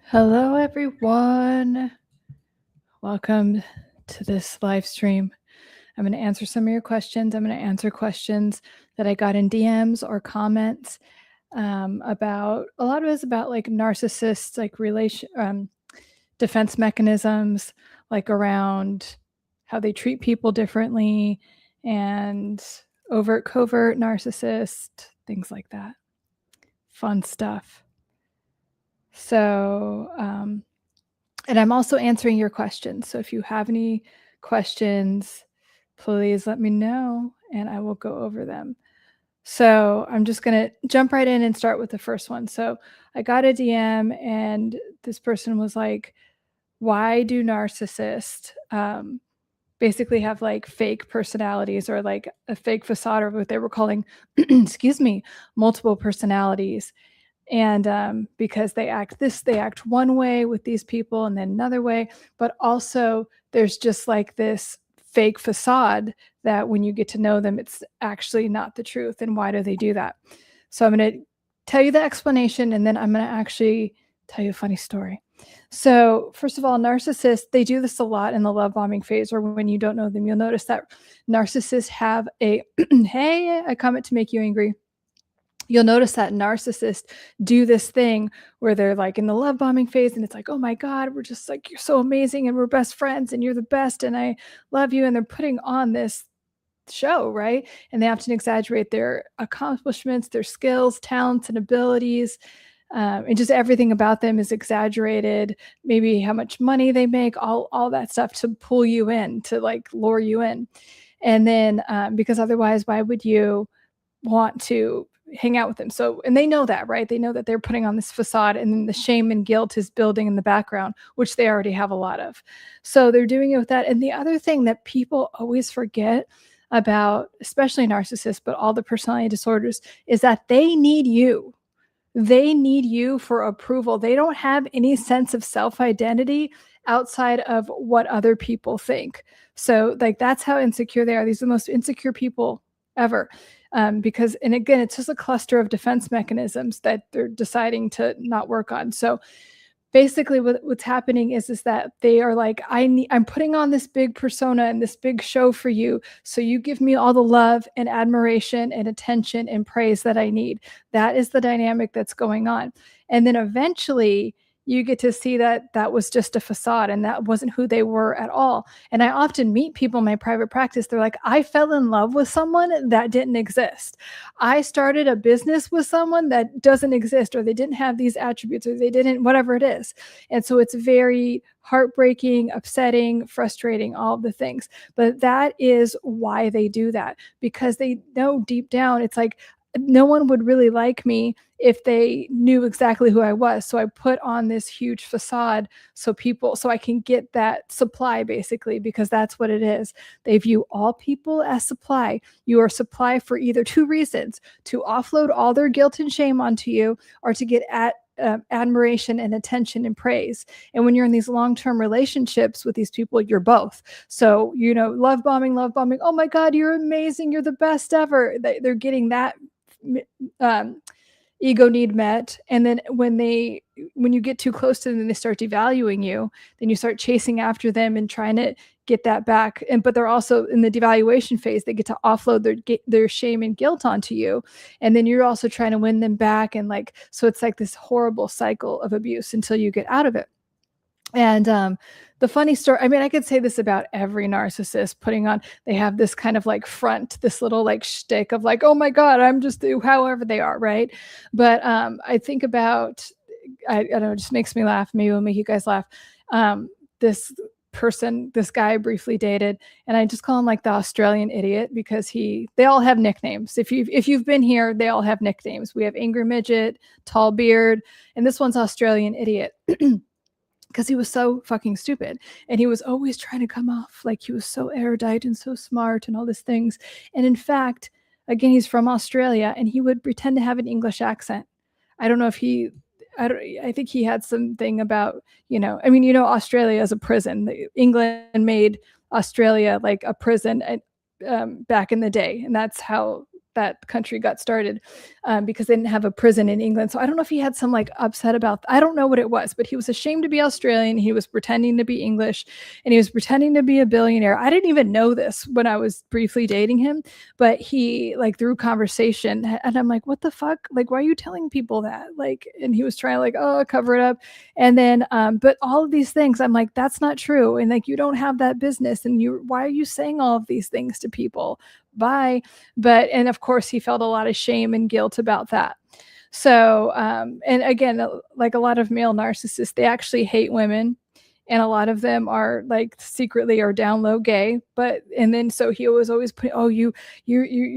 Hello, everyone. Welcome to this live stream. I'm going to answer some of your questions. I'm going to answer questions that I got in DMs or comments about a lot of it is about like narcissists, like defense mechanisms, like around how they treat people differently and overt, covert narcissist, things like that. Fun stuff. So, and I'm also answering your questions. So if you have any questions, please let me know and I will go over them. So I'm just going to jump right in and start with the first one. So I got a DM and this person was like, why do narcissists basically have like fake personalities or like a fake facade or what they were calling, excuse me, multiple personalities? And because they act one way with these people and then another way, but also there's just like this fake facade that when you get to know them, it's actually not the truth. And why do they do that? So I'm going to tell you the explanation, and then I'm going to actually tell you a funny story. So first of all, narcissists, they do this a lot in the love bombing phase, or when you don't know them. You'll notice that narcissists have a hey, I comment to make you angry. You'll notice that narcissists do this thing where they're like in the love bombing phase and it's like, oh my God, we're just like, you're so amazing and we're best friends and you're the best and I love you. And they're putting on this show, right? And they often exaggerate their accomplishments, their skills, talents, and abilities. And just everything about them is exaggerated. Maybe how much money they make, all that stuff to pull you in, to like lure you in. And then because otherwise, why would you want to hang out with them? So, and they know that, right? They know that they're putting on this facade and then the shame and guilt is building in the background, which they already have a lot of. So they're doing it with that. And the other thing that people always forget about, especially narcissists, but all the personality disorders, is that they need you. They need you for approval. They don't have any sense of self-identity outside of what other people think. So like that's how insecure they are. These are the most insecure people ever. Because, and again, it's just a cluster of defense mechanisms that they're deciding to not work on. So basically what's happening is that they are like, I'm putting on this big persona and this big show for you. So you give me all the love and admiration and attention and praise that I need. That is the dynamic that's going on. And then eventually you get to see that that was just a facade and that wasn't who they were at all. And I often meet people in my private practice. They're like, I fell in love with someone that didn't exist. I started a business with someone that doesn't exist, or they didn't have these attributes, or they didn't, whatever it is. And so it's very heartbreaking, upsetting, frustrating, all of the things. But that is why they do that, because they know deep down, it's like, no one would really like me if they knew exactly who I was. So I put on this huge facade so I can get that supply, basically, because that's what it is. They view all people as supply. You are supply for either two reasons: to offload all their guilt and shame onto you, or to get admiration and attention and praise. And when you're in these long-term relationships with these people, you're both. So, love bombing. Oh my God, you're amazing. You're the best ever. They're getting that ego need met. And then when you get too close to them, they start devaluing you. Then you start chasing after them and trying to get that back. But they're also in the devaluation phase. They get to offload their shame and guilt onto you. And then you're also trying to win them back. And so it's like this horrible cycle of abuse until you get out of it. And the funny story, I mean, I could say this about every narcissist they have this kind of like front, this little like shtick of like, oh my God, I'm just however they are, right? But I think about, I don't know, it just makes me laugh. Maybe it'll make you guys laugh. This guy I briefly dated, and I just call him like the Australian idiot, because they all have nicknames. If you've been here, they all have nicknames. We have Angry Midget, Tall Beard, and this one's Australian Idiot. Because he was so fucking stupid, and he was always trying to come off like he was so erudite and so smart and all these things. And in fact, again, he's from Australia, and he would pretend to have an English accent. I don't know if I think he had something about, Australia is a prison. England made Australia like a prison back in the day, and that's how that country got started, because they didn't have a prison in England. So I don't know if he had some like upset about, I don't know what it was, but he was ashamed to be Australian. He was pretending to be English, and he was pretending to be a billionaire. I didn't even know this when I was briefly dating him, but he like through conversation, and I'm like, what the fuck? Like, why are you telling people that? Like, and he was trying to like, oh, cover it up. And then, but all of these things, I'm like, that's not true. And like, you don't have that business. And why are you saying all of these things to people? Bye. But, and of course he felt a lot of shame and guilt about that. So, and again, like a lot of male narcissists, they actually hate women. And a lot of them are like secretly or down low gay, but, and then, so he was always putting, oh, you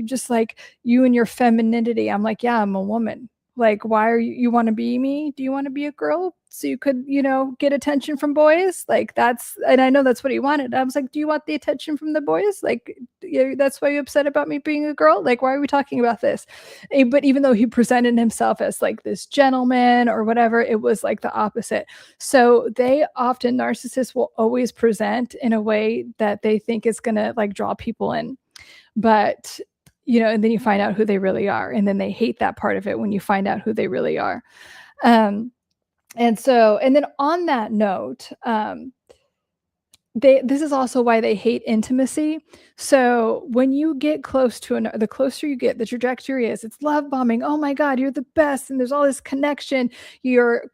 just like you and your femininity. I'm like, yeah, I'm a woman. Like, why are you want to be me? Do you want to be a girl so you could, get attention from boys? Like that's, and I know that's what he wanted. I was like, do you want the attention from the boys? Like, that's why you're upset about me being a girl? Like, why are we talking about this? But even though he presented himself as like this gentleman or whatever, it was like the opposite. So narcissists will always present in a way that they think is going to like draw people in. But and then you find out who they really are. And then they hate that part of it when you find out who they really are. And then on that note, this is also why they hate intimacy. So when you get close to the closer you get, the trajectory is, it's love bombing. Oh my God, you're the best. And there's all this connection. Your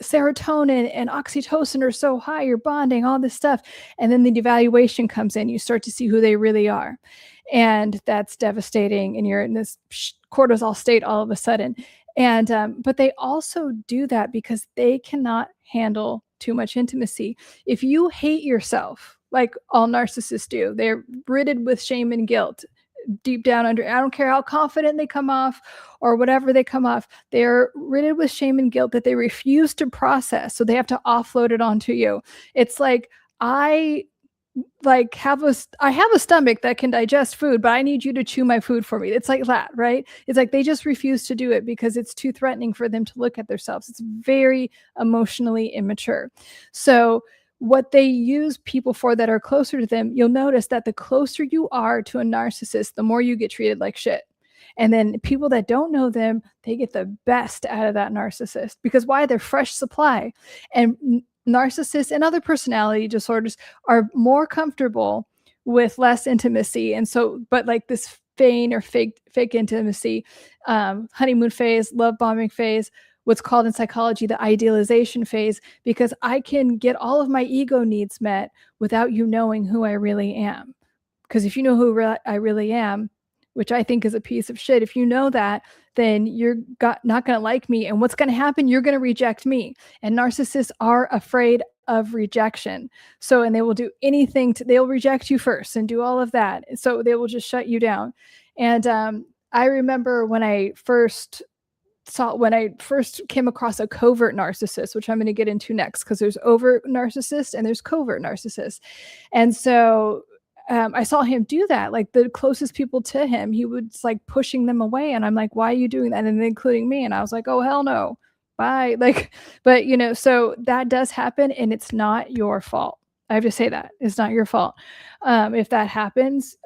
serotonin and oxytocin are so high, you're bonding, all this stuff. And then the devaluation comes in. You start to see who they really are. And that's devastating. And you're in this cortisol state all of a sudden. And but they also do that because they cannot handle too much intimacy. If you hate yourself, like all narcissists do, they're riddled with shame and guilt deep down under. I don't care how confident they come off or whatever they come off, they're riddled with shame and guilt that they refuse to process. So they have to offload it onto you. It's like, I have a stomach that can digest food, but I need you to chew my food for me. It's like that, right? It's like they just refuse to do it because it's too threatening for them to look at themselves. It's very emotionally immature. So what they use people for that are closer to them, you'll notice that the closer you are to a narcissist, the more you get treated like shit. And then people that don't know them, they get the best out of that narcissist because why? They're fresh supply. And narcissists and other personality disorders are more comfortable with less intimacy. And so, but like this feign or fake intimacy, honeymoon phase, love bombing phase, what's called in psychology the idealization phase, because I can get all of my ego needs met without you knowing who I really am. Because if you know who I really am, which I think is a piece of shit, if you know that, then you're not going to like me. And what's going to happen? You're going to reject me. And narcissists are afraid of rejection. So, and they will do anything they'll reject you first and do all of that. So they will just shut you down. And I remember when I first came across a covert narcissist, which I'm going to get into next, because there's overt narcissists and there's covert narcissists. And so I saw him do that. Like the closest people to him, he was like pushing them away. And I'm like, why are you doing that? And including me. And I was like, oh, hell no. Bye. Like, but so that does happen and it's not your fault. I have to say that it's not your fault. If that happens,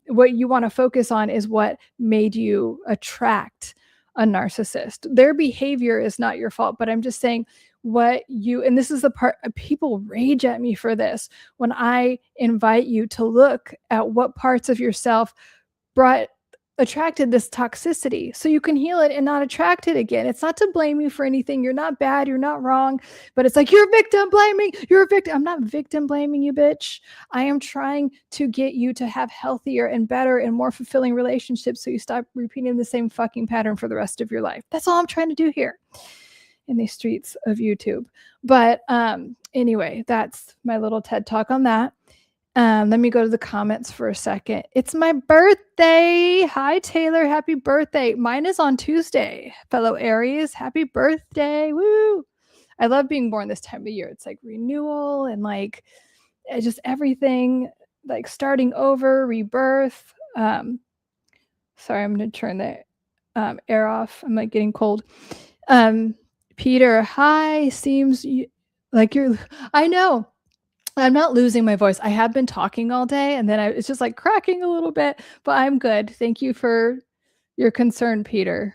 what you want to focus on is what made you attract a narcissist. Their behavior is not your fault, but I'm just saying and this is the part, people rage at me for this, when I invite you to look at what parts of yourself attracted this toxicity so you can heal it and not attract it again. It's not to blame you for anything. You're not bad. You're not wrong. But it's like, you're victim blaming. You're a victim. I'm not victim blaming you, bitch. I am trying to get you to have healthier and better and more fulfilling relationships so you stop repeating the same fucking pattern for the rest of your life. That's all I'm trying to do here in these streets of YouTube. But anyway, that's my little TED talk on that. Let me go to the comments for a second. It's my birthday. Hi, Taylor. Happy birthday. Mine is on Tuesday. Fellow Aries, happy birthday. Woo. I love being born this time of year. It's like renewal and like just everything, like starting over, rebirth. Sorry, I'm going to turn the air off. I'm like getting cold. Peter, hi. Seems like I know. I'm not losing my voice. I have been talking all day and then it's just like cracking a little bit, but I'm good. Thank you for You're concerned, Peter.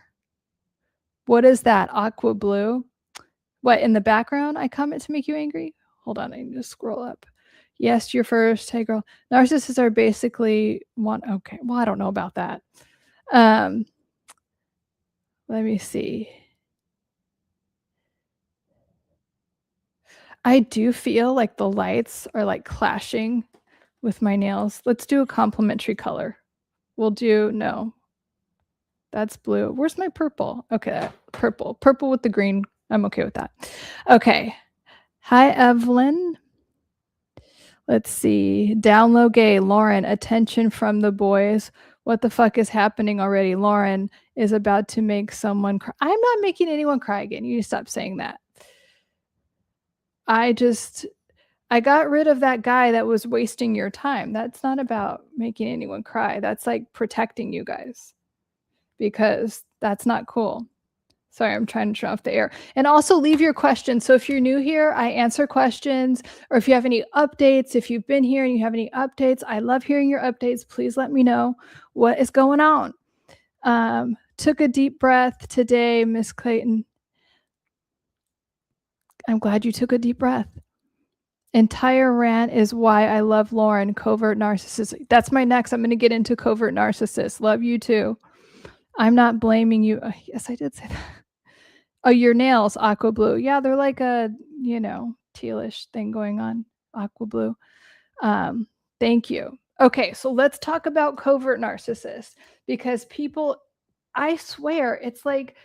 What is that? Aqua blue? What, in the background I comment to make you angry? Hold on, I need to scroll up. Yes, you're first. Hey, girl. Narcissists are basically one. Okay, well, I don't know about that. Let me see. I do feel like the lights are like clashing with my nails. Let's do a complementary color. We'll do, no, that's blue. Where's my purple? Okay, purple with the green. I'm okay with that. Okay. Hi, Evelyn. Let's see. Down low gay. Lauren, attention from the boys. What the fuck is happening already? Lauren is about to make someone cry. I'm not making anyone cry again. You need to stop saying that. I got rid of that guy that was wasting your time. That's not about making anyone cry. That's like protecting you guys, because that's not cool. Sorry, I'm trying to turn off the air. And also leave your questions. So if you're new here, I answer questions. Or if you have any updates, if you've been here and you have any updates, I love hearing your updates. Please let me know what is going on. Took a deep breath today, Miss Clayton. I'm glad you took a deep breath. Entire rant is why I love Lauren, covert narcissist. That's my next. I'm going to get into covert narcissist. Love you too. I'm not blaming you. Oh, yes, I did say that. Oh, your nails, aqua blue. Yeah, they're like a, tealish thing going on. Aqua blue. Thank you. Okay, so let's talk about covert narcissists, because people, I swear, it's like,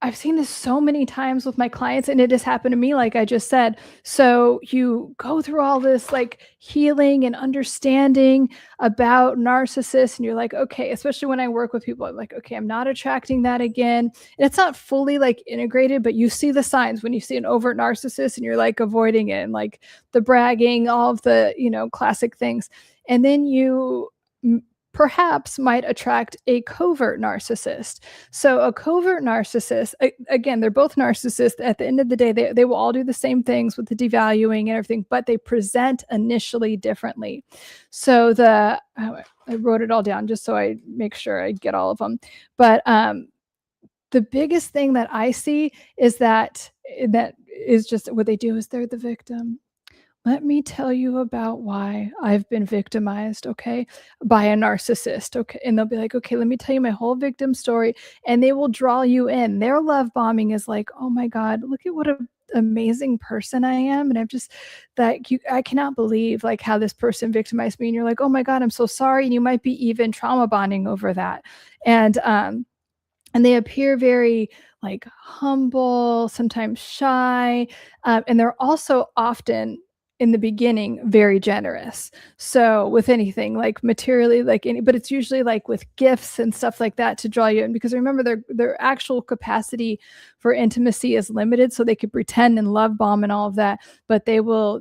I've seen this so many times with my clients, and it has happened to me, like I just said. So you go through all this like healing and understanding about narcissists, and you're like, okay, especially when I work with people, I'm like, okay, I'm not attracting that again. And it's not fully like integrated, but you see the signs when you see an overt narcissist and you're like avoiding it, and like the bragging, all of the, classic things. And then you perhaps might attract a covert narcissist. So a covert narcissist, again, they're both narcissists. At the end of the day, they will all do the same things with the devaluing and everything, but they present initially differently. So I wrote it all down just so I make sure I get all of them. But the biggest thing that I see is that is just what they do is they're the victim. Let me tell you about why I've been victimized, okay, by a narcissist, okay? And they'll be like, okay, let me tell you my whole victim story. And they will draw you in. Their love bombing is like, oh my God, look at what an amazing person I am. And I'm just I cannot believe like how this person victimized me. And you're like, oh my God, I'm so sorry. And you might be even trauma bonding over that. And they appear very like humble, sometimes shy. And they're also often in the beginning very generous. So with anything like materially, but it's usually like with gifts and stuff like that to draw you in, because remember their actual capacity for intimacy is limited. So they could pretend and love bomb and all of that, but they will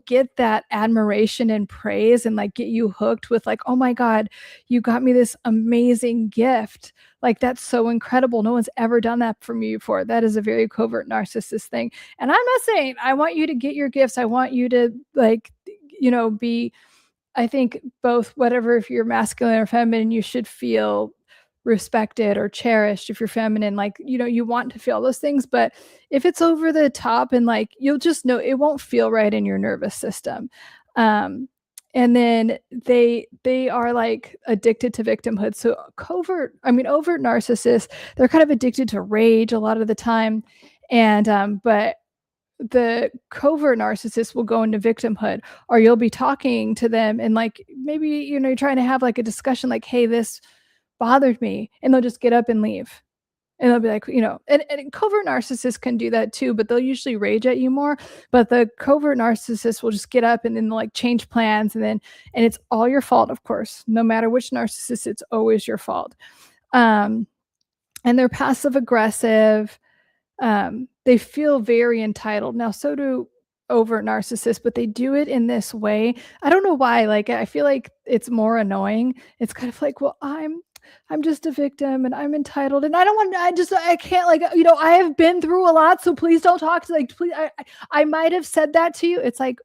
get that admiration and praise and like get you hooked with like, oh my God, you got me this amazing gift. Like, that's so incredible. No one's ever done that for me before. That is a very covert narcissist thing. And I'm not saying I want you to get your gifts. I want you to like, be, I think both, whatever, if you're masculine or feminine, you should feel respected or cherished. If you're feminine, like, you want to feel those things. But if it's over the top and like, you'll just know it won't feel right in your nervous system. And then they are like addicted to victimhood. So overt narcissists, they're kind of addicted to rage a lot of the time. And but the covert narcissist will go into victimhood, or you'll be talking to them and like maybe you're trying to have like a discussion like, hey, this bothered me, and they'll just get up and leave. And they'll be like, and covert narcissists can do that too, but they'll usually rage at you more. But the covert narcissist will just get up and then like change plans, and it's all your fault, of course. No matter which narcissist, it's always your fault. And they're passive aggressive. They feel very entitled. Now, so do overt narcissists, but they do it in this way. I don't know why. Like, I feel like it's more annoying. It's kind of like, well, I'm just a victim and I'm entitled and I can't, like, I have been through a lot. So please don't talk to, like, please. I might've said that to you. It's like,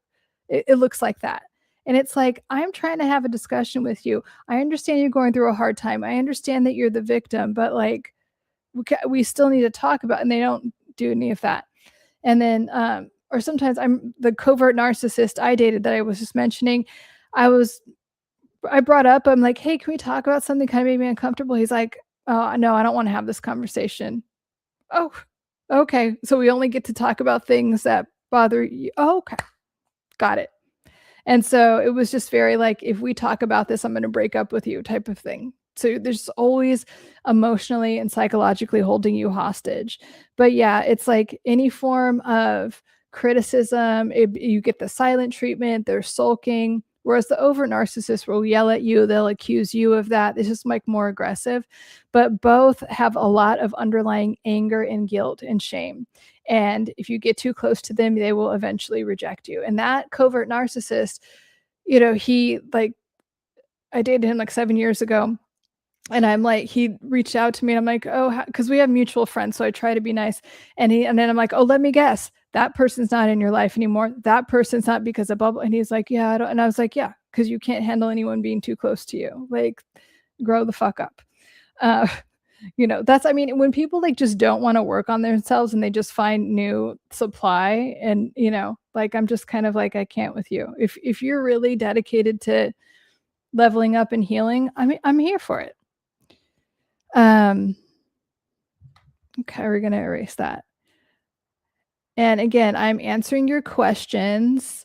it looks like that. And it's like, I'm trying to have a discussion with you. I understand you're going through a hard time. I understand that you're the victim, but like, we still need to talk about, and they don't do any of that. And then, or sometimes I'm the covert narcissist I dated that I was just mentioning. I brought up, I'm like, hey, can we talk about something kind of made me uncomfortable? He's like, oh, no, I don't want to have this conversation. Oh, okay. So we only get to talk about things that bother you. Oh, okay. Got it. And so it was just very like, if we talk about this, I'm going to break up with you type of thing. So there's always emotionally and psychologically holding you hostage. But yeah, it's like any form of criticism, you get the silent treatment, they're sulking. Whereas the over narcissist will yell at you, they'll accuse you of that. It's just like more aggressive. But both have a lot of underlying anger and guilt and shame. And if you get too close to them, they will eventually reject you. And that covert narcissist, he like, I dated him like 7 years ago. And I'm like, he reached out to me and I'm like, oh, because we have mutual friends. So I try to be nice. And then I'm like, oh, let me guess. That person's not in your life anymore. That person's not because of bubble. And he's like, yeah, I don't. And I was like, yeah, because you can't handle anyone being too close to you. Like, grow the fuck up. Uh, I mean, when people like just don't want to work on themselves and they just find new supply and, like, I'm just kind of like, I can't with you. If you're really dedicated to leveling up and healing, I mean, I'm here for it. Okay, we're going to erase that. And again, I'm answering your questions.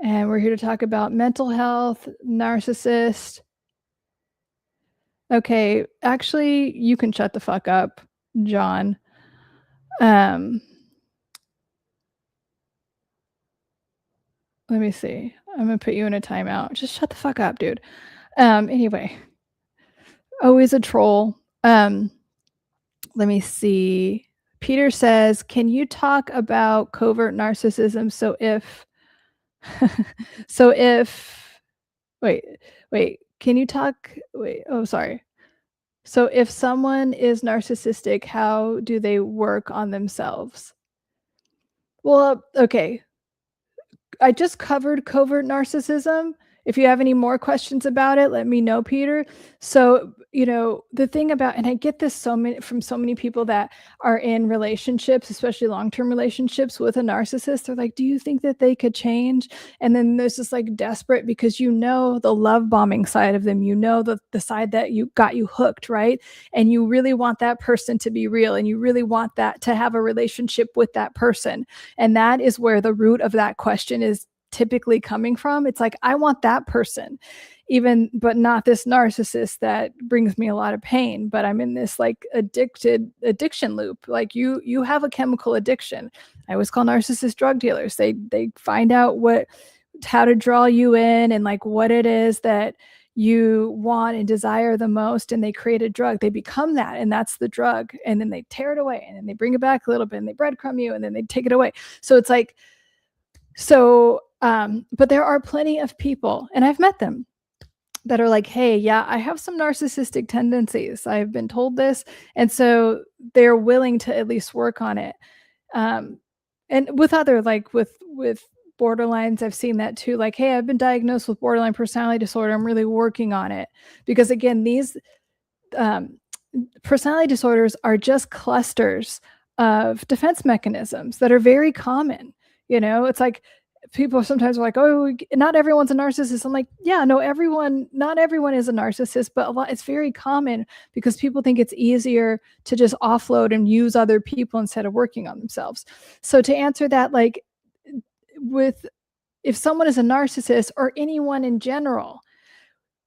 And we're here to talk about mental health, narcissist. Okay, actually, you can shut the fuck up, John. Let me see. I'm going to put you in a timeout. Just shut the fuck up, dude. Anyway, always a troll. Let me see. Peter says, can you talk about covert narcissism? Can you talk? Sorry. So if someone is narcissistic, how do they work on themselves? Well, okay. I just covered covert narcissism. If you have any more questions about it, let me know, Peter. So, the thing about, and I get this from so many people that are in relationships, especially long-term relationships with a narcissist. They're like, do you think that they could change? And then there's this like desperate, because the love bombing side of them, the side that got you hooked, right? And you really want that person to be real, and you really want that to have a relationship with that person. And that is where the root of that question is typically coming from. It's like, I want that person, but not this narcissist that brings me a lot of pain. But I'm in this like addiction loop. Like you have a chemical addiction. I always call narcissists drug dealers. They find out how to draw you in and like what it is that you want and desire the most, and they create a drug. They become that, and that's the drug. And then they tear it away, and then they bring it back a little bit, and they breadcrumb you, and then they take it away. So it's like, but there are plenty of people, and I've met them, that are like, hey, yeah, I have some narcissistic tendencies. I've been told this. And so they're willing to at least work on it. And with other, like with borderlines, I've seen that too. Like, hey, I've been diagnosed with borderline personality disorder. I'm really working on it. Because again, these personality disorders are just clusters of defense mechanisms that are very common. It's like, people sometimes are like, oh, not everyone's a narcissist. I'm like, yeah, no, not everyone is a narcissist, but it's very common because people think it's easier to just offload and use other people instead of working on themselves. So to answer that, like, if someone is a narcissist, or anyone in general,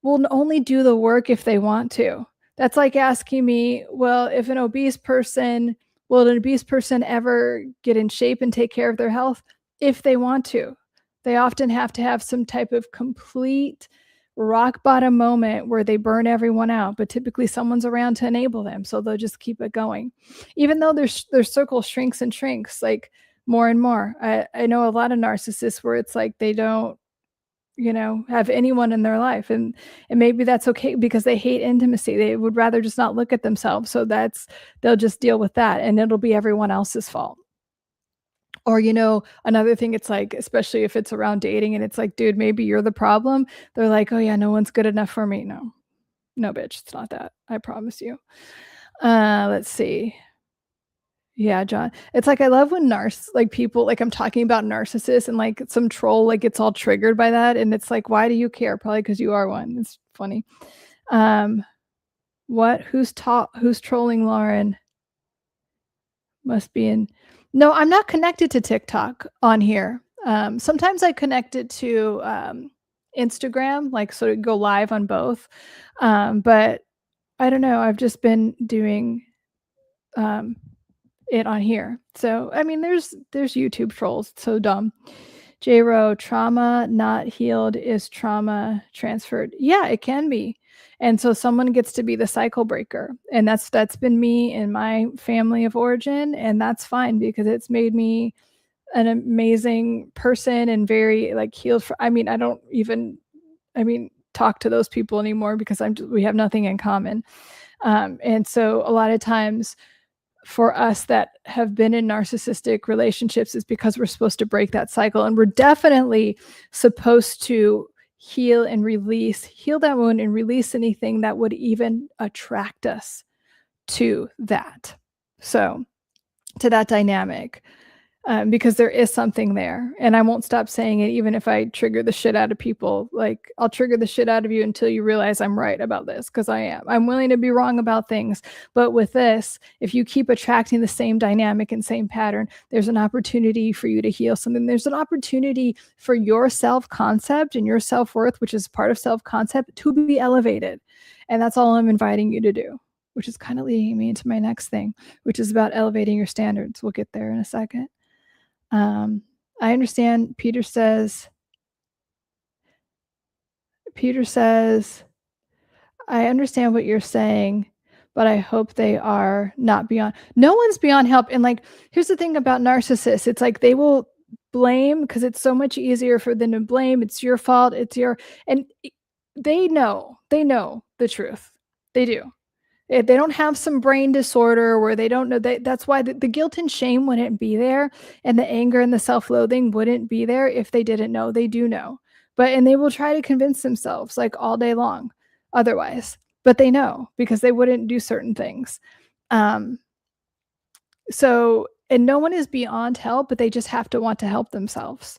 will only do the work if they want to. That's like asking me, well, will an obese person ever get in shape and take care of their health? If they want to. They often have to have some type of complete rock bottom moment where they burn everyone out, but typically someone's around to enable them, so they'll just keep it going. Even though their circle shrinks and shrinks, like, more and more. I know a lot of narcissists where it's like they don't have anyone in their life, and maybe that's okay because they hate intimacy. They would rather just not look at themselves. So they'll just deal with that, and it'll be everyone else's fault. Or, another thing, it's like, especially if it's around dating and it's like, dude, maybe you're the problem. They're like, oh yeah, no one's good enough for me. No, no, bitch, it's not that. I promise you. Let's see. Yeah, John. It's like I love when like people like I'm talking about narcissists and like some troll like gets all triggered by that and it's like why do you care? Probably because you are one. It's funny. Um what who's trolling Lauren? Must be in. No, I'm not connected to TikTok on here. Sometimes I connect it to Instagram, like so to go live on both. But I don't know. I've just been doing um, it on here. So I mean, there's YouTube trolls. It's so dumb. J Ro, trauma not healed is trauma transferred. Yeah, it can be. And so someone gets to be the cycle breaker. And that's been me in my family of origin. And that's fine because it's made me an amazing person and very like healed for I mean, I don't even talk to those people anymore because we have nothing in common. And so a lot of times for us that have been in narcissistic relationships is because we're supposed to break that cycle. And we're definitely supposed to heal that wound and release anything that would even attract us to that. So, to that dynamic. Because there is something there. And I won't stop saying it, even if I trigger the shit out of people. Like, I'll trigger the shit out of you until you realize I'm right about this, because I am. I'm willing to be wrong about things. But with this, if you keep attracting the same dynamic and same pattern, there's an opportunity for you to heal something. There's an opportunity for your self-concept and your self-worth, which is part of self-concept, to be elevated. And that's all I'm inviting you to do, which is kind of leading me into my next thing, which is about elevating your standards. We'll get there in a second. I understand. Peter says, I understand what you're saying, but I hope they are not beyond. No one's beyond help. And like, here's the thing about narcissists. It's like they will blame because it's so much easier for them to blame. It's your fault. And they know the truth. They do. If they don't have some brain disorder where they don't know that's why the guilt and shame wouldn't be there and the anger and the self-loathing wouldn't be there if they didn't know. They do know. And they will try to convince themselves like all day long otherwise. But they know because they wouldn't do certain things. And no one is beyond help, but they just have to want to help themselves.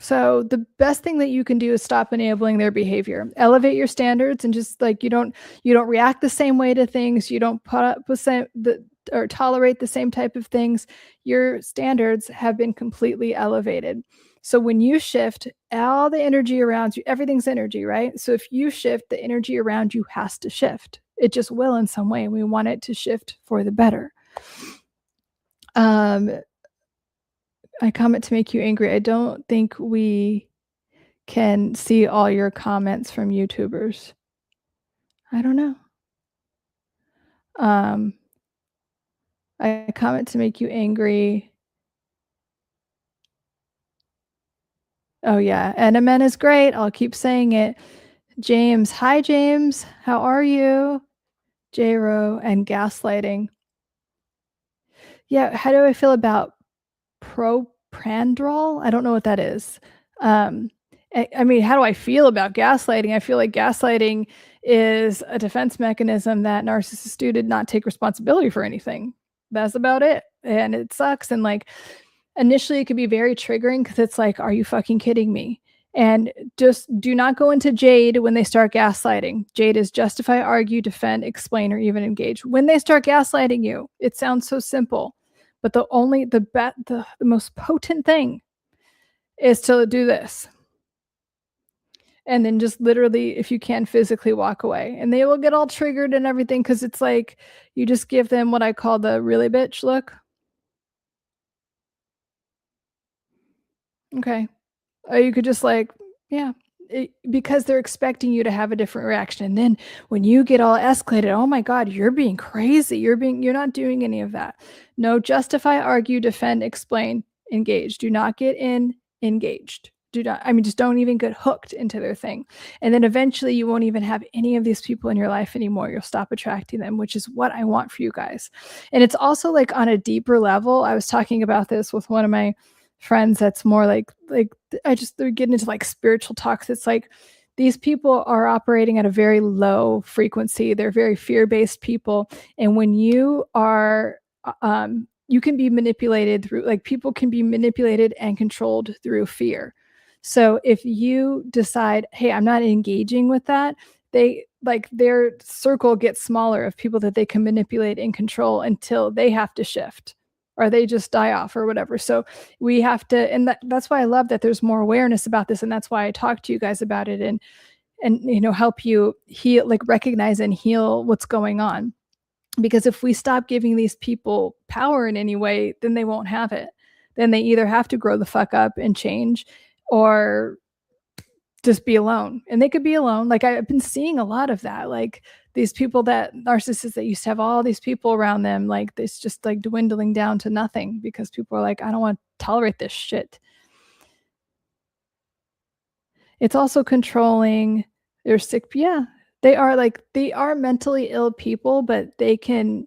So the best thing that you can do is stop enabling their behavior. Elevate your standards and just like you don't react the same way to things. You don't put up with or tolerate the same type of things. Your standards have been completely elevated. So when you shift, all the energy around you, everything's energy, right? So if you shift, the energy around you has to shift. It just will in some way. We want it to shift for the better. I comment to make you angry. I don't think we can see all your comments from YouTubers. I don't know. I comment to make you angry. Oh yeah, Enemen is great. I'll keep saying it. James, hi James. How are you? J-Ro and gaslighting. Yeah, how do I feel about proprandrol? I don't know what that is. I mean, how do I feel about gaslighting? I feel like gaslighting is a defense mechanism that narcissists do to not take responsibility for anything. That's about it. And it sucks. And like, initially it could be very triggering because it's like, are you fucking kidding me? And just do not go into Jade when they start gaslighting. Jade is justify, argue, defend, explain, or even engage. When they start gaslighting you, it sounds so simple. But the most potent thing is to do this. And then just literally, if you can, physically walk away. And they will get all triggered and everything because it's like you just give them what I call the really bitch look. Okay. Or you could just like, yeah. Because they're expecting you to have a different reaction. And then when you get all escalated, oh my God, you're being crazy. You're not doing any of that. No, justify, argue, defend, explain, engage. Do not get engaged. just don't even get hooked into their thing. And then eventually you won't even have any of these people in your life anymore. You'll stop attracting them, which is what I want for you guys. And it's also like on a deeper level. I was talking about this with one of my friends that's more like they're getting into like spiritual talks. It's like these people are operating at a very low frequency. They're very fear-based people. And when you are you can be manipulated through, like, people can be manipulated and controlled through fear. So if you decide, hey, I'm not engaging with that, they like their circle gets smaller of people that they can manipulate and control until they have to shift or they just die off or whatever. So we have to, and that's why I love that there's more awareness about this. And that's why I talk to you guys about it and help you heal, like recognize and heal what's going on. Because if we stop giving these people power in any way, then they won't have it. Then they either have to grow the fuck up and change or just be alone. And they could be alone. Like I've been seeing a lot of that. Like these people that narcissists that used to have all these people around them, like it's just like dwindling down to nothing because people are like, I don't want to tolerate this shit. It's also controlling. They're sick. Yeah. They are mentally ill people, but they can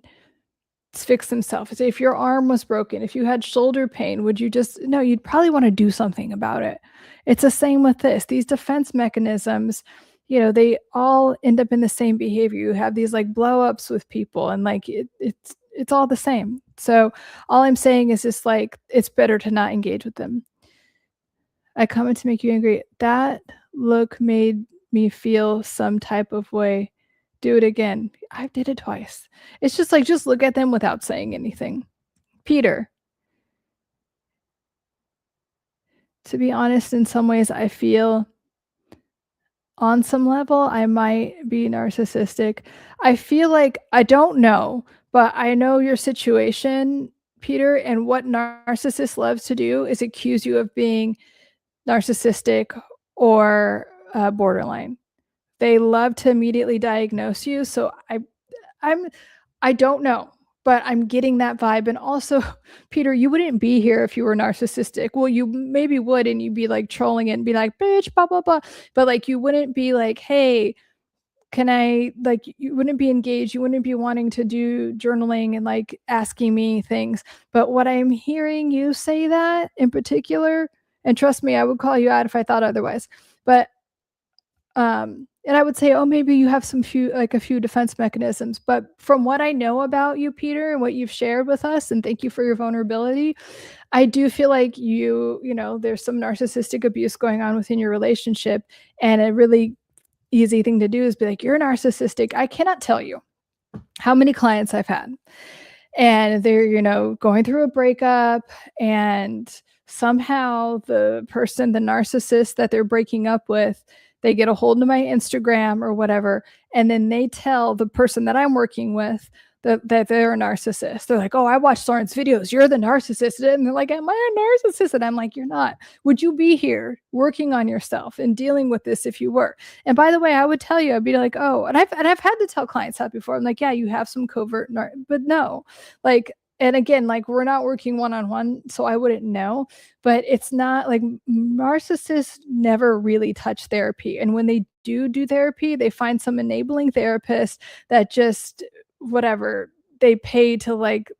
fix themselves. If your arm was broken, if you had shoulder pain, would you just, no, you'd probably want to do something about it. It's the same with this. These defense mechanisms, they all end up in the same behavior. You have these like blow ups with people and like it's all the same. So all I'm saying is just like, it's better to not engage with them. I come to make you angry. That look made me feel some type of way. Do it again. I did it twice. It's just like, just look at them without saying anything. Peter, to be honest, in some ways, I feel on some level I might be narcissistic. I feel like, I don't know, but I know your situation, Peter, and what narcissists love to do is accuse you of being narcissistic or borderline. They love to immediately diagnose you. So I don't know, but I'm getting that vibe. And also, Peter, you wouldn't be here if you were narcissistic. Well, you maybe would, and you'd be like trolling it and be like, bitch, blah, blah, blah. But like, you wouldn't be like, hey, can I, like, you wouldn't be engaged. You wouldn't be wanting to do journaling and like asking me things. But what I'm hearing you say that in particular, and trust me, I would call you out if I thought otherwise. But and I would say, oh, maybe you have a few defense mechanisms. But from what I know about you, Peter, and what you've shared with us, and thank you for your vulnerability, I do feel like there's some narcissistic abuse going on within your relationship. And a really easy thing to do is be like, you're narcissistic. I cannot tell you how many clients I've had. And they're, going through a breakup, and somehow the narcissist that they're breaking up with, they get a hold of my Instagram or whatever, and then they tell the person that I'm working with that they're a narcissist. They're like, oh, I watched Lauren's videos. You're the narcissist. And they're like, am I a narcissist? And I'm like, you're not. Would you be here working on yourself and dealing with this if you were? And by the way, I would tell you, I'd be like, oh, and I've had to tell clients that before. I'm like, yeah, you have some covert, but no, like, and again, like, we're not working one-on-one, so I wouldn't know, but it's not like narcissists never really touch therapy. And when they do therapy, they find some enabling therapist that just whatever they pay to like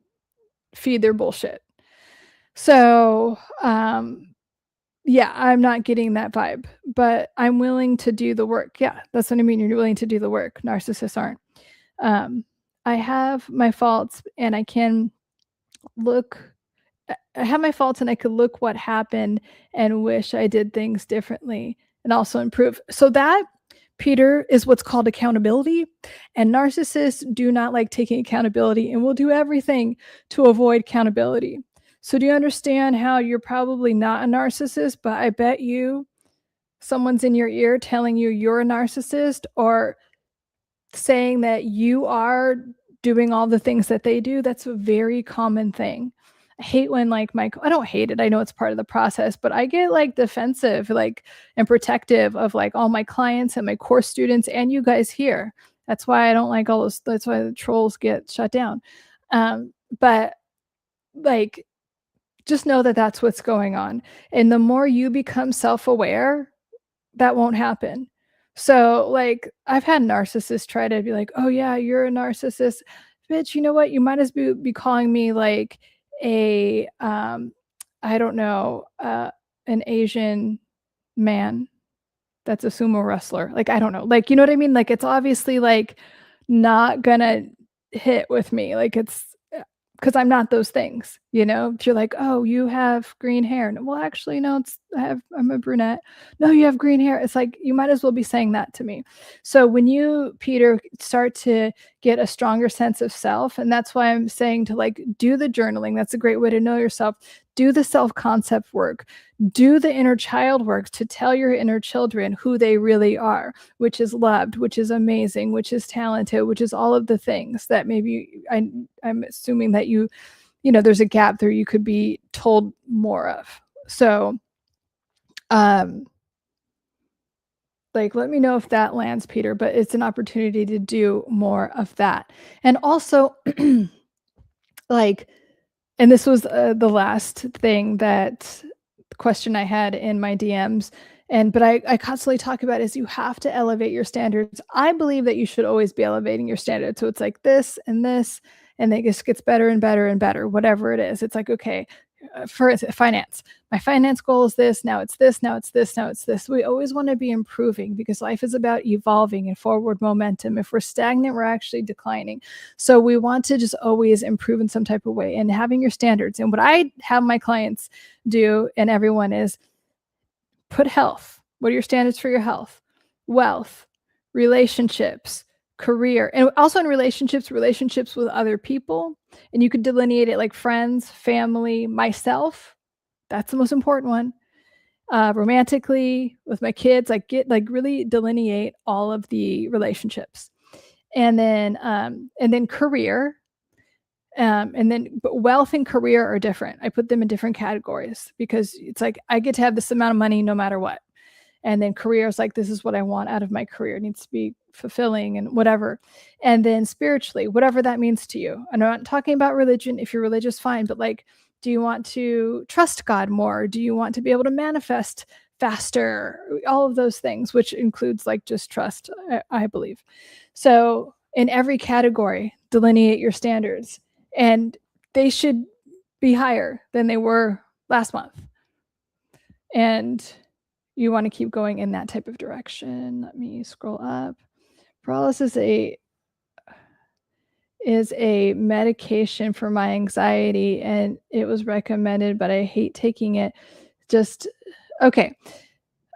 feed their bullshit. So, yeah, I'm not getting that vibe, but I'm willing to do the work. Yeah, that's what I mean. You're willing to do the work. Narcissists aren't. I have my faults, and I have my faults, and I could look what happened and wish I did things differently and also improve. So that, Peter, is what's called accountability. And narcissists do not like taking accountability and will do everything to avoid accountability. So do you understand how you're probably not a narcissist, but I bet you someone's in your ear telling you you're a narcissist, or saying that you are doing all the things that they do? That's a very common thing. I hate when like I don't hate it. I know it's part of the process, but I get like defensive, like, and protective of like all my clients and my course students and you guys here. That's why I don't like all those. That's why the trolls get shut down. But like, Just know that that's what's going on. And the more you become self-aware, that won't happen. So, like, I've had narcissists try to be like, "Oh, yeah, you're a narcissist." Bitch, you know what? You might as be calling me like a, I don't know, an Asian man that's a sumo wrestler. Like, I don't know. Like, you know what I mean? Like, it's obviously like not gonna hit with me. Like, it's because I'm not those things, you know? You're like, "Oh, you have green hair." No, well, actually, no, I'm a brunette. "No, you have green hair." It's like, you might as well be saying that to me. So when you, Peter, start to get a stronger sense of self, and that's why I'm saying to, like, do the journaling. That's a great way to know yourself. Do the self-concept work. Do the inner child work to tell your inner children who they really are, which is loved, which is amazing, which is talented, which is all of the things that maybe I'm assuming that you know, there's a gap there you could be told more of. So, um, like, let me know if that lands, Peter, but it's an opportunity to do more of that. And also, like, and this was the last thing that question I had in my DMs. But I constantly talk about is you have to elevate your standards. I believe that you should always be elevating your standards. So it's like this, and it just gets better and better and better, whatever it is. It's like, okay, for finance, my finance goal is this. Now it's this. Now it's this. Now it's this. We always want to be improving because life is about evolving and forward momentum. If we're stagnant, we're actually declining. So we want to just always improve in some type of way and having your standards. And what I have my clients do and everyone is put health. What are your standards for your health? Wealth, relationships, career, and also in relationships with other people. And you could delineate it like friends, family, myself. That's the most important one. Romantically, with my kids, like really delineate all of the relationships. And then career. But wealth and career are different. I put them in different categories because it's like I get to have this amount of money no matter what. And then career is like, this is what I want out of my career. It needs to be fulfilling and whatever. And then spiritually, whatever that means to you. I'm not talking about religion. If you're religious, fine. But like, do you want to trust God more? Do you want to be able to manifest faster? All of those things, which includes like just trust, I believe. So in every category, delineate your standards. And they should be higher than they were last month. And you want to keep going in that type of direction. Let me scroll up. Paralysis is a medication for my anxiety, and it was recommended, but I hate taking it. Just okay.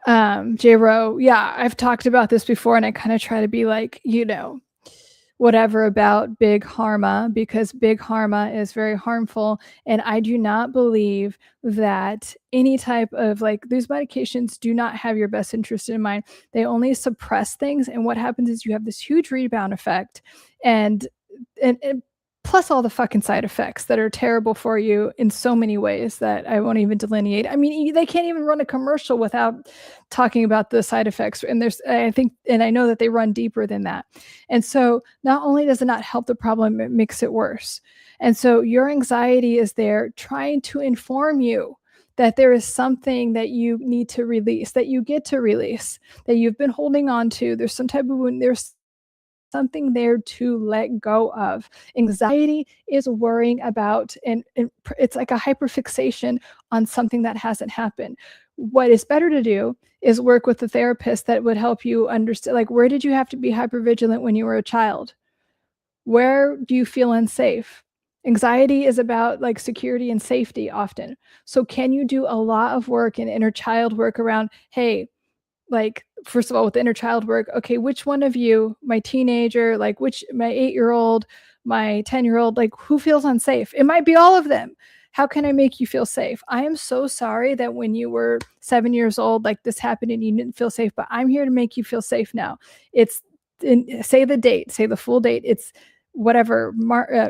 J Ro, yeah, I've talked about this before, and I kind of try to be like, you know, whatever about big pharma because big pharma is very harmful. And I do not believe that any type of like these medications do not have your best interest in mind. They only suppress things. And what happens is you have this huge rebound effect and plus all the fucking side effects that are terrible for you in so many ways that I won't even delineate. I mean, they can't even run a commercial without talking about the side effects. And I think, and I know that they run deeper than that. And so not only does it not help the problem, it makes it worse. And so your anxiety is there trying to inform you that there is something that you need to release, that you get to release, that you've been holding on to. There's some type of wound. There's something there to let go of. Anxiety is worrying about, and it's like a hyperfixation on something that hasn't happened. What is better to do is work with a therapist that would help you understand, like, where did you have to be hypervigilant when you were a child? Where do you feel unsafe? Anxiety is about like security and safety often. So can you do a lot of work and inner child work around, hey, like, first of all, with the inner child work, okay, which one of you, my teenager, like which my 8-year-old, my 10-year-old, like who feels unsafe? It might be all of them. How can I make you feel safe? I am so sorry that when you were 7 years old, like this happened and you didn't feel safe, but I'm here to make you feel safe now. It's say the date, say the full date. It's whatever,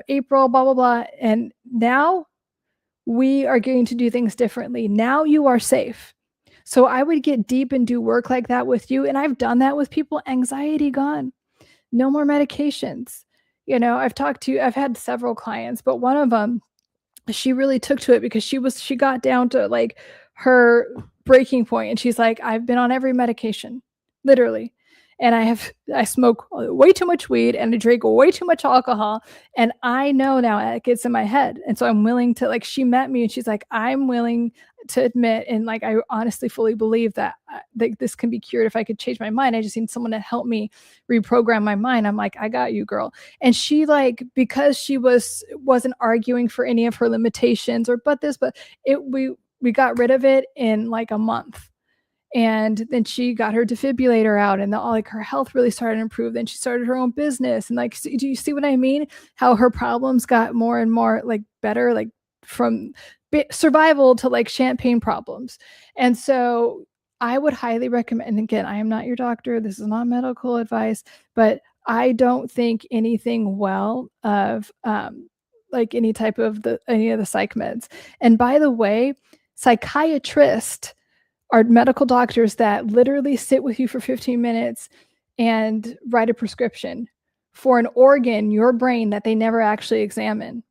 April, blah, blah, blah. And now we are going to do things differently. Now you are safe. So I would get deep and do work like that with you. And I've done that with people. Anxiety gone. No more medications. You know, I've had several clients, but one of them she really took to it because she got down to like her breaking point, and she's like, I've been on every medication, literally. And I smoke way too much weed, and I drink way too much alcohol, and I know now it gets in my head. And so I'm willing to, like, she met me and she's like, I'm willing to admit, and like I honestly fully believe that this can be cured if I could change my mind. I just need someone to help me reprogram my mind. I'm like, I got you, girl. And she, like, because she wasn't arguing for any of her limitations or but it we got rid of it in like a month. And then she got her defibrillator out, and like her health really started to improve. Then she started her own business, and like, do you see what I mean? How her problems got more and more like better, like from survival to like champagne problems. And so I would highly recommend, and again, I am not your doctor, this is not medical advice, but I don't think anything well of like any of the psych meds. And by the way, psychiatrists are medical doctors that literally sit with you for 15 minutes and write a prescription for an organ, your brain, that they never actually examine.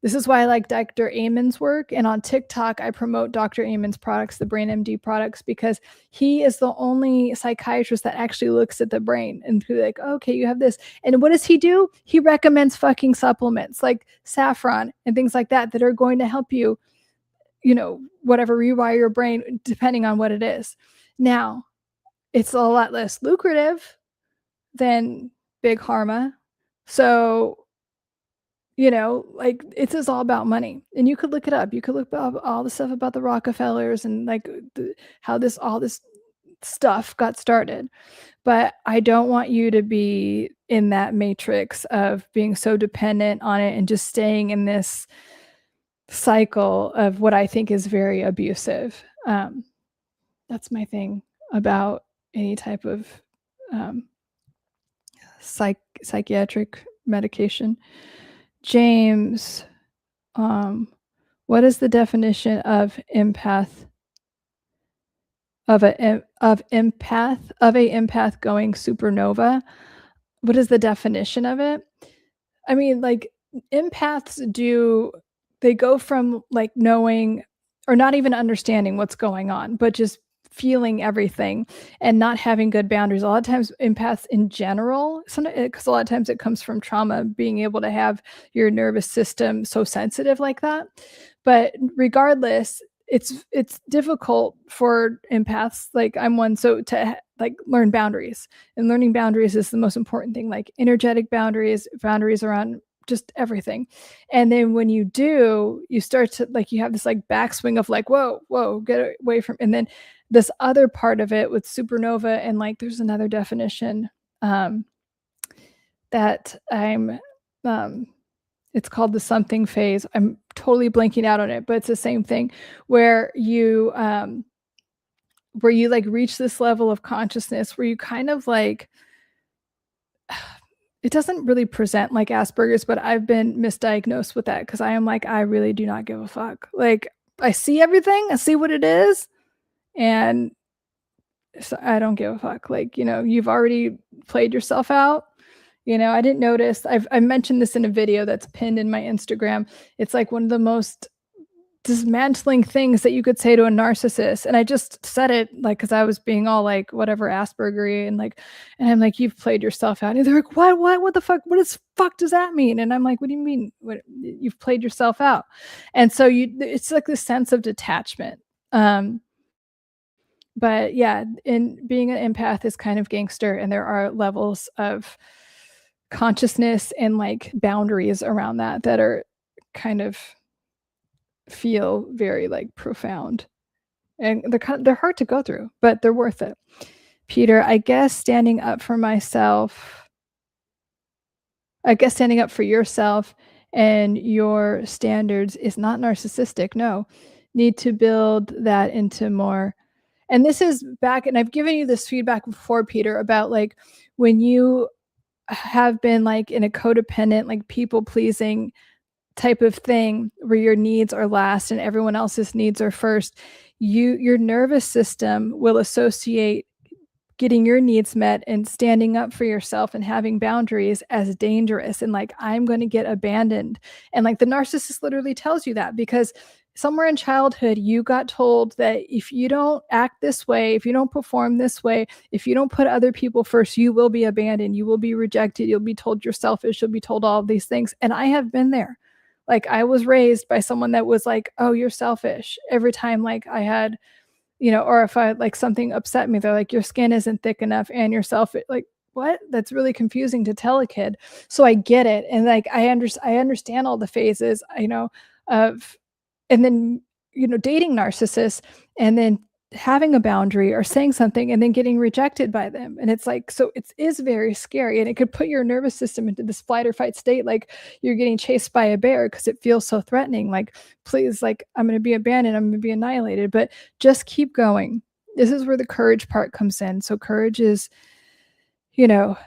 This is why I like Dr. Amen's work. And on TikTok, I promote Dr. Amen's products, the Brain MD products, because he is the only psychiatrist that actually looks at the brain and be like, okay, you have this. And what does he do? He recommends fucking supplements like saffron and things like that that are going to help you, whatever, rewire your brain depending on what it is. Now, it's a lot less lucrative than big pharma. So, like, it's just all about money. And you could look it up. You could look up all the stuff about the Rockefellers and like how all this stuff got started. But I don't want you to be in that matrix of being so dependent on it and just staying in this cycle of what I think is very abusive. That's my thing about any type of psychiatric medication. James, what is the definition of empath? Of a empath going supernova? What is the definition of it? I mean, like, empaths they go from like knowing or not even understanding what's going on, but just feeling everything and not having good boundaries. A lot of times empaths in general, because a lot of times it comes from trauma, being able to have your nervous system so sensitive like that. But regardless, it's difficult for empaths, like I'm one, so to like learn boundaries. And learning boundaries is the most important thing, like energetic boundaries around just everything. And then when you do, you start to, like, you have this like backswing of like, whoa, get away from. And then this other part of it with supernova, and like there's another definition that it's called the something phase. I'm totally blanking out on it, but it's the same thing where you like reach this level of consciousness where you kind of like, it doesn't really present like Asperger's, but I've been misdiagnosed with that because I am like, I really do not give a fuck. Like, I see everything, I see what it is, and so I don't give a fuck. Like, you've already played yourself out. I didn't notice. I mentioned this in a video that's pinned in my Instagram. It's like one of the most dismantling things that you could say to a narcissist. And I just said it like, cause I was being all like, whatever, Asperger, and I'm like, you've played yourself out. And they're like, what the fuck? Fuck does that mean? And I'm like, what do you mean? What, you've played yourself out? And so it's like this sense of detachment. But yeah, in being an empath is kind of gangster, and there are levels of consciousness and like boundaries around that are kind of feel very like profound, and they're hard to go through, but they're worth it. Peter, I guess standing up for yourself and your standards is not narcissistic. No, need to build that into more. And this is back, and I've given you this feedback before, Peter, about like when you have been like in a codependent, like people pleasing type of thing where your needs are last and everyone else's needs are first, your nervous system will associate getting your needs met and standing up for yourself and having boundaries as dangerous and like I'm going to get abandoned. And like the narcissist literally tells you that because somewhere in childhood you got told that if you don't act this way, if you don't perform this way, if you don't put other people first, you will be abandoned, you will be rejected, you'll be told you're selfish, you'll be told all of these things. And I have been there. Like I was raised by someone that was like, "Oh, you're selfish." Every time like I had, or if I like something upset me, they're like, "Your skin isn't thick enough and you're selfish." Like, what? That's really confusing to tell a kid. So I get it. And like I understand all the phases, of and then, dating narcissists and then having a boundary or saying something and then getting rejected by them. And it's like, so it is very scary and it could put your nervous system into this flight or fight state. Like you're getting chased by a bear because it feels so threatening. Like, please, like, I'm going to be abandoned. I'm going to be annihilated, but just keep going. This is where the courage part comes in. So courage is, you know,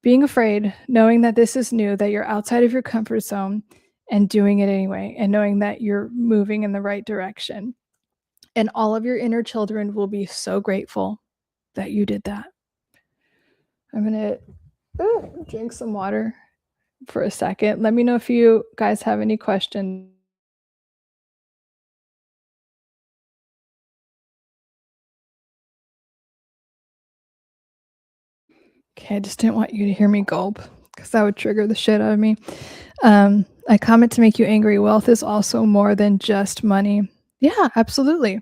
being afraid, knowing that this is new, that you're outside of your comfort zone and doing it anyway, and knowing that you're moving in the right direction. And all of your inner children will be so grateful that you did that. I'm going to drink some water for a second. Let me know if you guys have any questions. Okay, I just didn't want you to hear me gulp because that would trigger the shit out of me. I comment to make you angry. Wealth is also more than just money. Yeah, absolutely.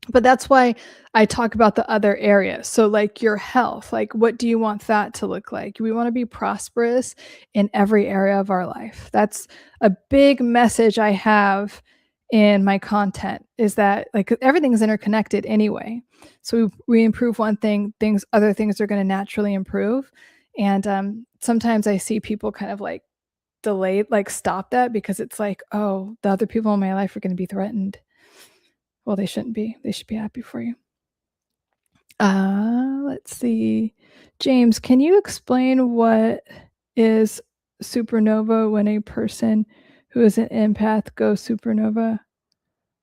But that's why I talk about the other areas. So, like your health, like what do you want that to look like? We want to be prosperous in every area of our life. That's a big message I have in my content is that like everything's interconnected anyway. So we improve one thing, other things are going to naturally improve. And sometimes I see people kind of like delay, like stop that because it's like, oh, the other people in my life are going to be threatened. Well, they shouldn't be. They should be happy for you. Let's see. James, can you explain what is supernova when a person who is an empath goes supernova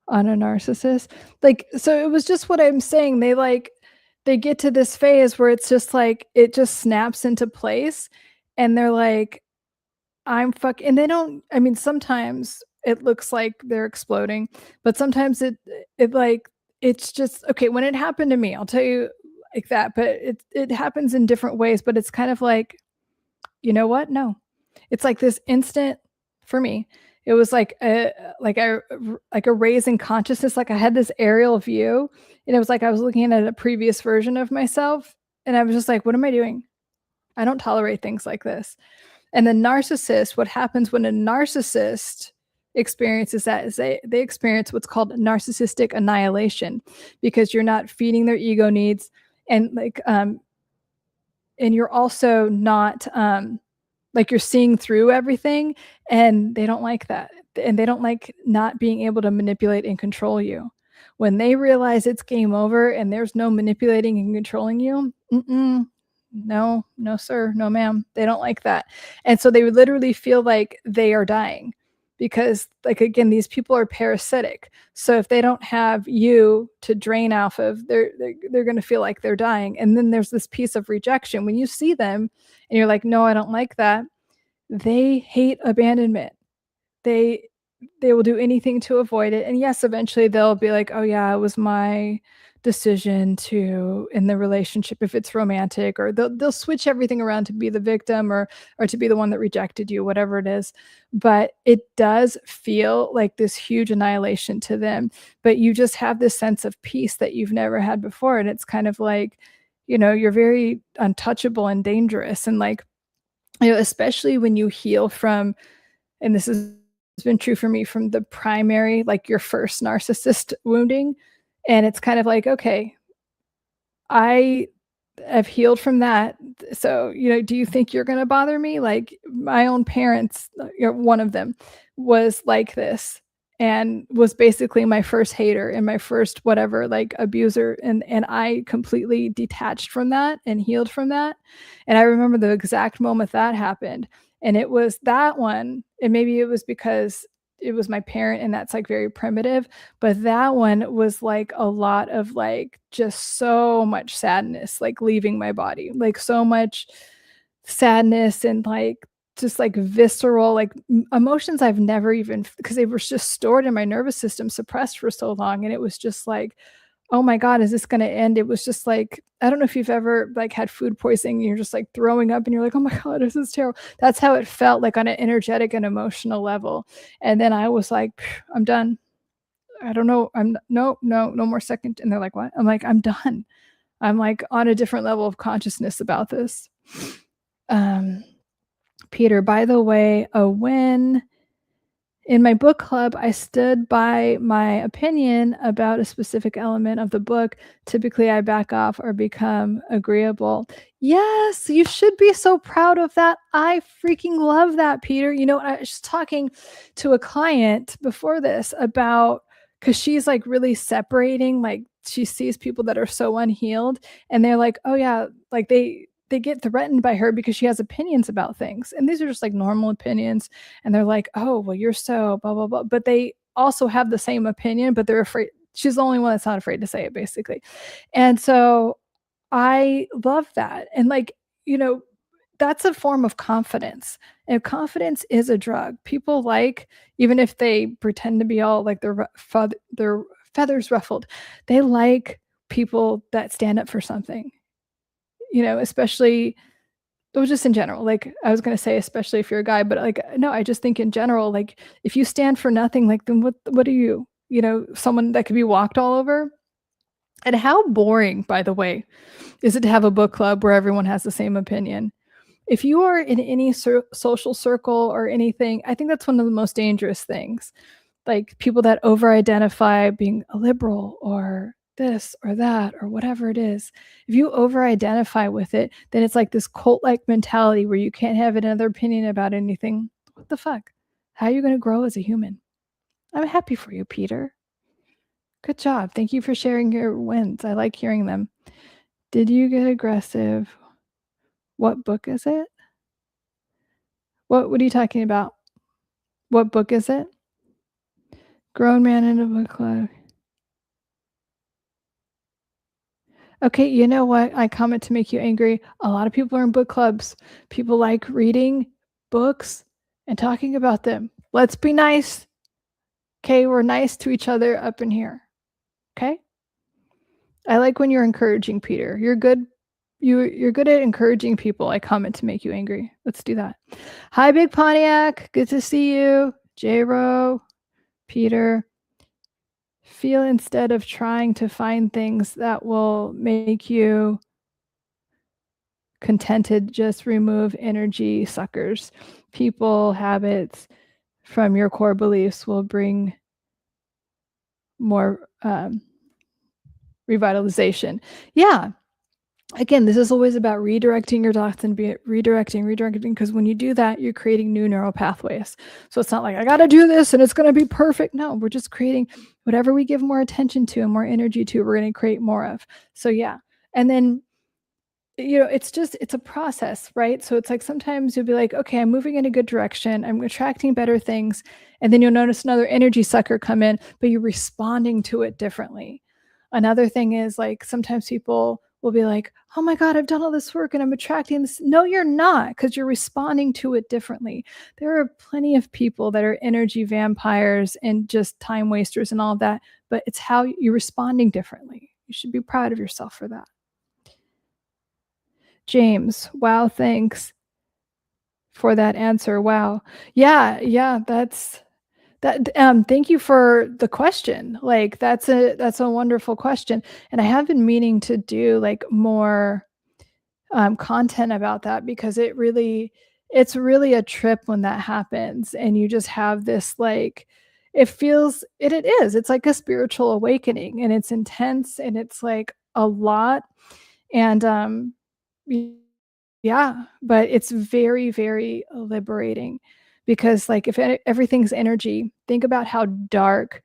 on a narcissist? Like, so it was just what I'm saying. They get to this phase where it's just like it just snaps into place and they're like, and they don't, I mean, sometimes it looks like they're exploding, but sometimes like, it's just okay, when it happened to me, I'll tell you like that, but it happens in different ways, but it's kind of like, you know what? No. It's like this instant for me. It was like a raise in consciousness, like I had this aerial view, and it was like I was looking at a previous version of myself, and I was just like, "What am I doing? I don't tolerate things like this." And the narcissist, what happens when a narcissist experiences that is they experience what's called narcissistic annihilation because you're not feeding their ego needs and and you're also not like you're seeing through everything and they don't like that. And they don't like not being able to manipulate and control you. When they realize it's game over and there's no manipulating and controlling you, no, no, sir, no, ma'am. They don't like that. And so they would literally feel like they are dying because, like, again, these people are parasitic. So if they don't have you to drain off of, they're going to feel like they're dying. And then there's this piece of rejection. When you see them and you're like, no, I don't like that, they hate abandonment. They they will do anything to avoid it. And yes, eventually they'll be like, "Oh yeah, it was my decision to in the relationship if it's romantic," or they'll switch everything around to be the victim or to be the one that rejected you, whatever it is. But it does feel like this huge annihilation to them. But you just have this sense of peace that you've never had before. And it's kind of like, you're very untouchable and dangerous. And like, especially when you heal from, and this has been true for me from the primary, like your first narcissist wounding. And it's kind of like, okay, I have healed from that. So, do you think you're going to bother me? Like my own parents, one of them was like this and was basically my first hater and my first whatever, like abuser. And I completely detached from that and healed from that. And I remember the exact moment that happened. And it was that one. And maybe it was because it was my parent, and that's like very primitive. But that one was like a lot of like just so much sadness, like leaving my body, like so much sadness and like just like visceral, like emotions I've never even, because they were just stored in my nervous system, suppressed for so long. And it was just like, oh my God, is this going to end? It was just like, I don't know if you've ever like had food poisoning, and you're just like throwing up and you're like, oh my God, this is terrible. That's how it felt, like on an energetic and emotional level. And then I was like, I'm done. I don't know. No more second. And they're like, what? I'm like, I'm done. I'm like on a different level of consciousness about this. Peter, by the way, a win. In my book club, I stood by my opinion about a specific element of the book. Typically, I back off or become agreeable. Yes, you should be so proud of that. I freaking love that, Peter. You know, I was just talking to a client before this about, because she's like really separating, like she sees people that are so unhealed, and they're like, oh yeah, like they get threatened by her because she has opinions about things. And these are just like normal opinions. And they're like, oh, well, you're so blah, blah, blah. But they also have the same opinion, but they're afraid. She's the only one that's not afraid to say it, basically. And so I love that. And like, you know, that's a form of confidence. And confidence is a drug. People like, even if they pretend to be all like their feathers ruffled, they like people that stand up for something, you know, especially, well, just in general. Like I was going to say, especially if you're a guy, but like, no, I just think in general, like if you stand for nothing, like then what are you, you know, someone that could be walked all over? And how boring, by the way, is it to have a book club where everyone has the same opinion? If you are in any social circle or anything, I think that's one of the most dangerous things. Like people that over-identify being a liberal or this or that or whatever it is. If you over-identify with it, then it's like this cult-like mentality where you can't have another opinion about anything. What the fuck? How are you going to grow as a human? I'm happy for you, Peter. Good job. Thank you for sharing your wins. I like hearing them. Did you get aggressive? What book is it? What are you talking about? What book is it? Grown man in a book club. Okay, you know what? I comment to make you angry. A lot of people are in book clubs. People like reading books and talking about them. Let's be nice. Okay, we're nice to each other up in here. Okay? I like when you're encouraging, Peter. You're good. You're good at encouraging people. I comment to make you angry. Let's do that. Hi, Big Pontiac. Good to see you. J-Ro, Peter. Feel instead of trying to find things that will make you contented, just remove energy suckers. People, habits from your core beliefs will bring more revitalization. Yeah. Again, this is always about redirecting your thoughts and redirecting, because when you do that, you're creating new neural pathways. So it's not like, I got to do this and it's going to be perfect. No, we're just creating whatever we give more attention to and more energy to, we're going to create more of. So yeah. And then, you know, it's a process, right? So it's like sometimes you'll be like, okay, I'm moving in a good direction. I'm attracting better things. And then you'll notice another energy sucker come in, but you're responding to it differently. Another thing is like sometimes people will be like, oh my God, I've done all this work and I'm attracting this. No, you're not, because you're responding to it differently. There are plenty of people that are energy vampires and just time wasters and all of that, but it's how you're responding differently. You should be proud of yourself for that. James, wow, thanks for that answer. Wow. Yeah, that's that. Thank you for the question. Like that's a wonderful question. And I have been meaning to do like more content about that, because it's really a trip when that happens and you just have this like, it is, it's like a spiritual awakening, and it's intense and it's like a lot. And yeah, but it's very, very liberating, because like if everything's energy, think about how dark,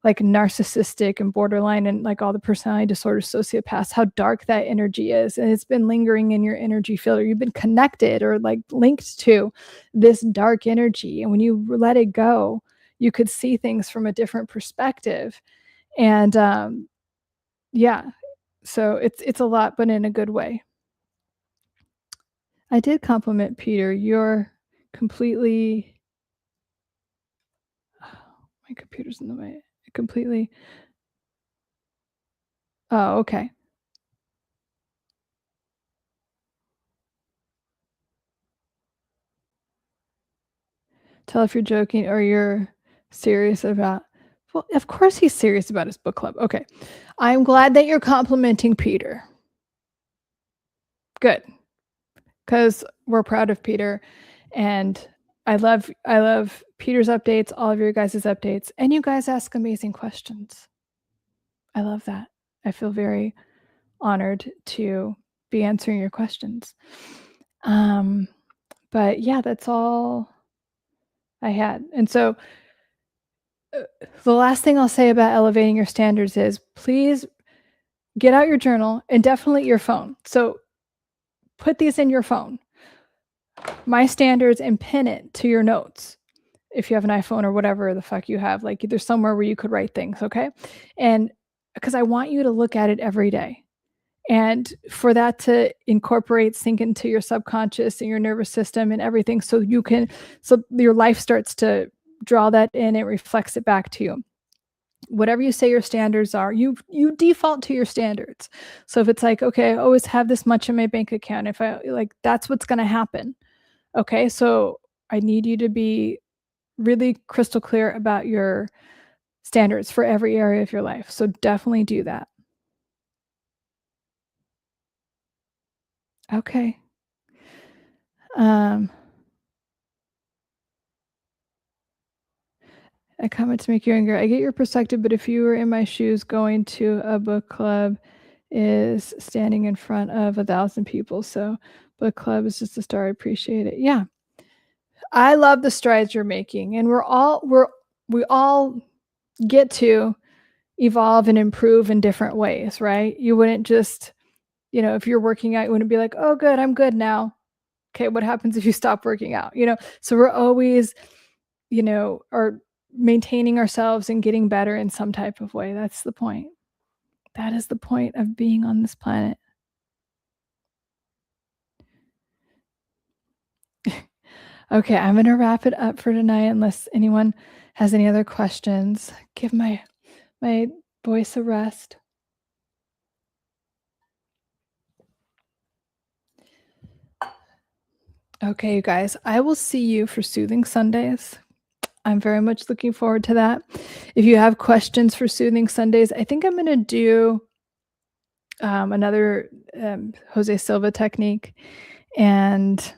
like narcissistic and borderline and like all the personality disorders, sociopaths, how dark that energy is. And it's been lingering in your energy field, or you've been connected or like linked to this dark energy. And when you let it go, you could see things from a different perspective. And yeah, so it's a lot, but in a good way. I did compliment Peter. You're completely my computer's in the way. Completely. Oh, okay. Tell if you're joking or you're serious about. Well, of course he's serious about his book club. Okay. I'm glad that you're complimenting Peter. Good. Because we're proud of Peter. And I love Peter's updates, all of your guys' updates, and you guys ask amazing questions. I love that. I feel very honored to be answering your questions. Um, but yeah, that's all I had. And so the last thing I'll say about elevating your standards is please get out your journal and definitely your phone. So put these in your phone, my standards, and pin it to your notes. If you have an iPhone or whatever the fuck you have, like there's somewhere where you could write things, okay? And because I want you to look at it every day. And for that to incorporate, sink into your subconscious and your nervous system and everything, so your life starts to draw that in, it reflects it back to you. Whatever you say your standards are, you default to your standards. So if it's like, okay, I always have this much in my bank account, if I like, that's what's going to happen. Okay, so I need you to be really crystal clear about your standards for every area of your life. So definitely do that. Okay. Um, a comment to make you angry. I get your perspective, but if you were in my shoes, going to a book club is standing in front of 1,000 people. So book club is just a start. I appreciate it. Yeah. I love the strides you're making. And we all get to evolve and improve in different ways, right? You wouldn't just, if you're working out, you wouldn't be like, oh good, I'm good now. Okay, what happens if you stop working out? So we're always, are maintaining ourselves and getting better in some type of way. That's the point. That is the point of being on this planet. Okay, I'm going to wrap it up for tonight unless anyone has any other questions. Give my voice a rest. Okay, you guys, I will see you for Soothing Sundays. I'm very much looking forward to that. If you have questions for Soothing Sundays, I think I'm going to do another Jose Silva technique. And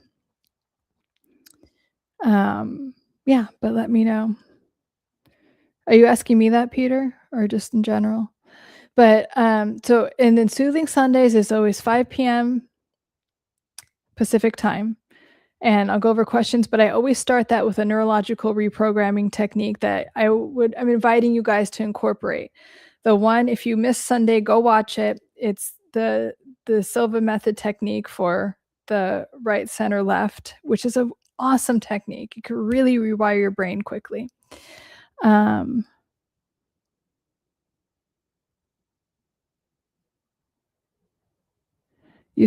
yeah, but let me know. Are you asking me that, Peter, or just in general? But so, and then Soothing Sundays is always 5 p.m. Pacific time. And I'll go over questions, but I always start that with a neurological reprogramming technique that I'm inviting you guys to incorporate. The one, if you miss Sunday, go watch it. It's the Silva method technique for the right, center, left, which is an awesome technique. You can really rewire your brain quickly. You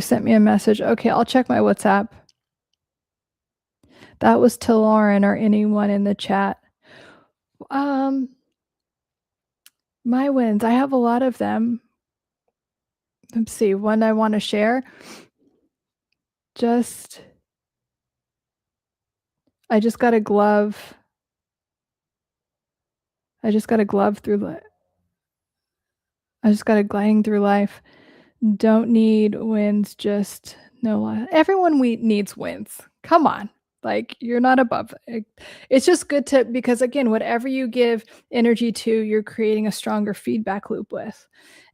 sent me a message. Okay, I'll check my WhatsApp. That was to Lauren or anyone in the chat. My wins, I have a lot of them. Let's see, one I want to share. I just got a glove. I just got a glove through I just got a gliding through life. Don't need wins, just no. Everyone needs wins. Come on. Like, you're not above it. It's just good because again, whatever you give energy to, you're creating a stronger feedback loop with.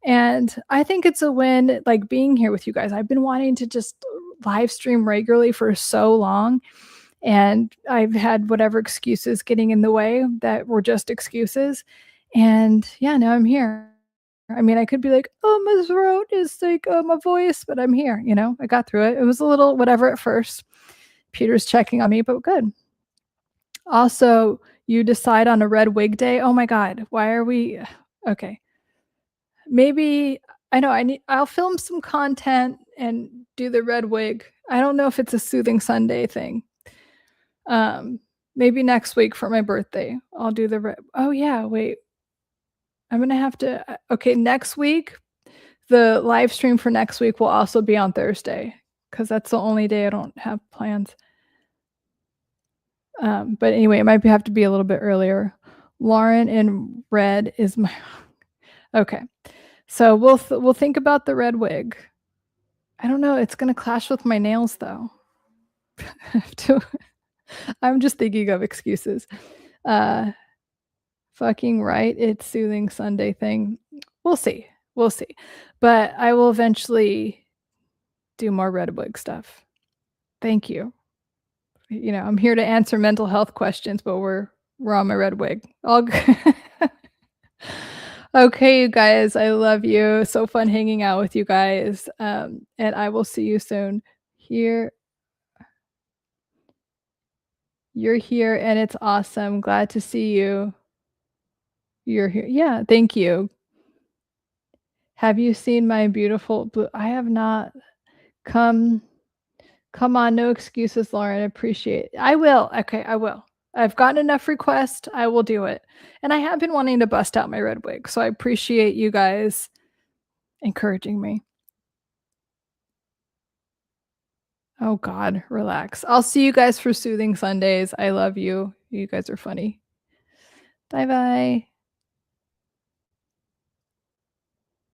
And I think it's a win, like being here with you guys. I've been wanting to just live stream regularly for so long. And I've had whatever excuses getting in the way that were just excuses. And yeah, now I'm here. I mean, I could be like, oh, my throat is like, my voice, but I'm here. I got through it. It was a little whatever at first. Peter's checking on me, but good. Also, You decide on a red wig day? Oh my god, why are we okay. Maybe I know I'll film some content and do the red wig. I don't know if it's a Soothing Sunday thing. Um, Maybe next week for my birthday, I'll do the red oh, yeah, wait. I'm gonna have to okay, next week, the live stream for next week will also be on Thursday, because that's the only day I don't have plans. But anyway, it might have to be a little bit earlier. Lauren in red is my okay. So we'll think about the red wig. I don't know, it's gonna clash with my nails though. I have to I'm just thinking of excuses. Uh, Fucking right, it's Soothing Sunday thing. We'll see, we'll see. But I will eventually do more red wig stuff. Thank you. You know, I'm here to answer mental health questions, but we're on my red wig. All good. Okay, you guys, I love you. So fun hanging out with you guys. And I will see you soon. Here, you're here, and it's awesome. Glad to see you. You're here. Yeah, thank you. Have you seen my beautiful blue? I have not. Come, come on, no excuses, Lauren. I appreciate it. I will. Okay, I will. I've gotten enough requests. I will do it. And I have been wanting to bust out my red wig, so I appreciate you guys encouraging me. Oh God, relax. I'll see you guys for Soothing Sundays. I love you. You guys are funny. Bye bye.